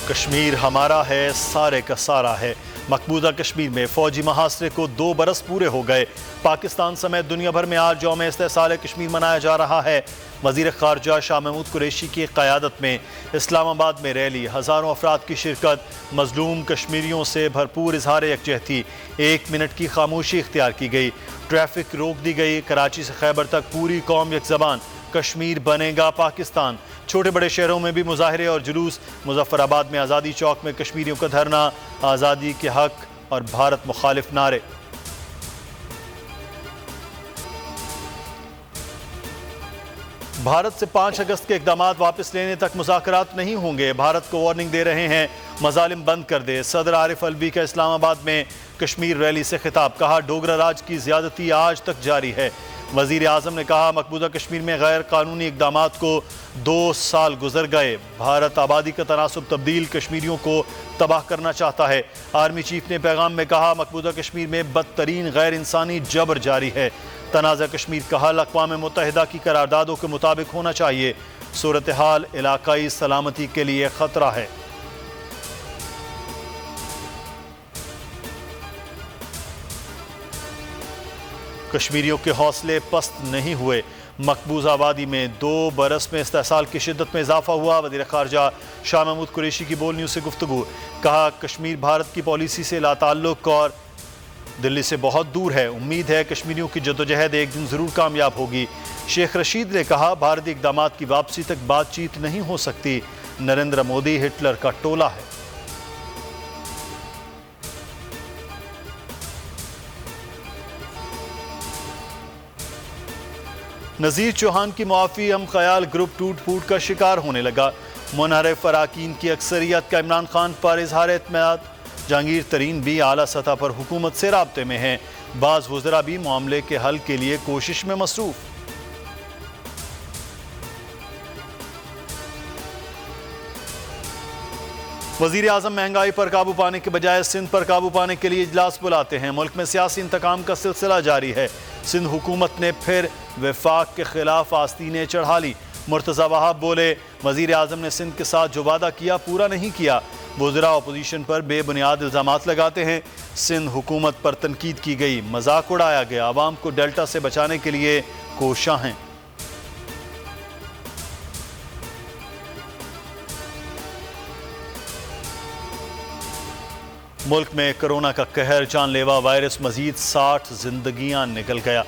کشمیر ہمارا ہے، سارے کا سارا ہے۔ مقبوضہ کشمیر میں فوجی محاصرے کو 2 برس پورے ہو گئے۔ پاکستان سمیت دنیا بھر میں آج یوم استحصال کشمیر منایا جا رہا ہے۔ وزیر خارجہ شاہ محمود قریشی کی قیادت میں اسلام آباد میں ریلی، ہزاروں افراد کی شرکت، مظلوم کشمیریوں سے بھرپور اظہار یکجہتی، 1 منٹ کی خاموشی اختیار کی گئی، ٹریفک روک دی گئی۔ کراچی سے خیبر تک پوری قوم یک زبان، کشمیر بنے گا پاکستان۔ چھوٹے بڑے شہروں میں بھی مظاہرے اور جلوس۔ مظفر آباد میں آزادی چوک میں کشمیریوں کا دھرنا، آزادی کے حق اور بھارت مخالف نعرے۔ بھارت سے 5 اگست کے اقدامات واپس لینے تک مذاکرات نہیں ہوں گے، بھارت کو وارننگ دے رہے ہیں، مظالم بند کر دے۔ صدر عارف الوی کا اسلام آباد میں کشمیر ریلی سے خطاب، کہا ڈوگرا راج کی زیادتی آج تک جاری ہے۔ وزیر اعظم نے کہا مقبوضہ کشمیر میں غیر قانونی اقدامات کو 2 سال گزر گئے، بھارت آبادی کا تناسب تبدیل کشمیریوں کو تباہ کرنا چاہتا ہے۔ آرمی چیف نے پیغام میں کہا مقبوضہ کشمیر میں بدترین غیر انسانی جبر جاری ہے، تنازع کشمیر کا حل اقوام متحدہ کی قراردادوں کے مطابق ہونا چاہیے، صورتحال علاقائی سلامتی کے لیے خطرہ ہے۔ کشمیریوں کے حوصلے پست نہیں ہوئے، مقبوضہ آبادی میں 2 برس میں استحصال کی شدت میں اضافہ ہوا۔ وزیر خارجہ شاہ محمود قریشی کی بول نیوز سے گفتگو، کہا کشمیر بھارت کی پالیسی سے لا تعلق اور دلی سے بہت دور ہے، امید ہے کشمیریوں کی جدوجہد ایک دن ضرور کامیاب ہوگی۔ شیخ رشید نے کہا بھارتی اقدامات کی واپسی تک بات چیت نہیں ہو سکتی، نریندر مودی ہٹلر کا ٹولہ ہے۔ نذیر چوہان کی معافی، ہم خیال گروپ ٹوٹ پھوٹ کا شکار ہونے لگا، منحرف اراکین کی اکثریت کا عمران خان پر اظہار اعتماد، جہانگیر ترین بھی اعلیٰ سطح پر حکومت سے رابطے میں ہیں، بعض وزراء بھی معاملے کے حل کے لیے کوشش میں مصروف۔ وزیر اعظم مہنگائی پر قابو پانے کے بجائے سندھ پر قابو پانے کے لیے اجلاس بلاتے ہیں، ملک میں سیاسی انتقام کا سلسلہ جاری ہے، سندھ حکومت نے پھر وفاق کے خلاف آستینیں چڑھا لی، مرتضی وہاب بولے وزیر اعظم نے سندھ کے ساتھ جو وعدہ کیا پورا نہیں کیا، وزراء اپوزیشن پر بے بنیاد الزامات لگاتے ہیں، سندھ حکومت پر تنقید کی گئی، مذاق اڑایا گیا، عوام کو ڈیلٹا سے بچانے کے لیے کوشاں ہیں۔ ملک میں کرونا کا قہر، جان لیوا وائرس، مزید 60 زندگیاں نکل گیا،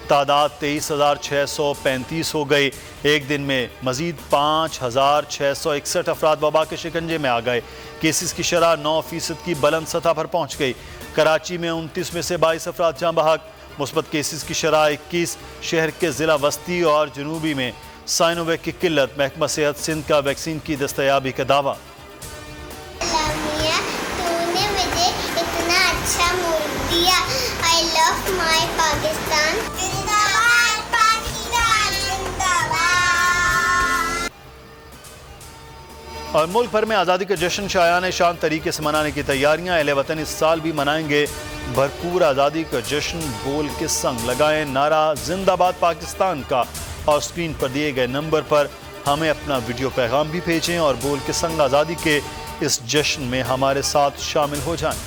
تعداد 23,635 ہو گئی، ایک دن میں مزید 5,661 افراد وبا کے شکنجے میں آ گئے، کیسز کی شرح 9% کی بلند سطح پر پہنچ گئی، کراچی میں 29 میں سے 22 افراد جاں بحق، مثبت کیسز کی شرح 21، شہر کے ضلع وسطی اور جنوبی میں سائنوویک کی قلت، محکمہ صحت سندھ کا ویکسین کی دستیابی کا دعویٰ۔ اور ملک بھر میں آزادی کا جشن شایان شان طریقے سے منانے کی تیاریاں، اہل وطن اس سال بھی منائیں گے بھرپور آزادی کا جشن، بول کے سنگ لگائیں نعرہ زندہ باد پاکستان کا، اور سکرین پر دیے گئے نمبر پر ہمیں اپنا ویڈیو پیغام بھی بھیجیں اور بول کے سنگ آزادی کے اس جشن میں ہمارے ساتھ شامل ہو جائیں۔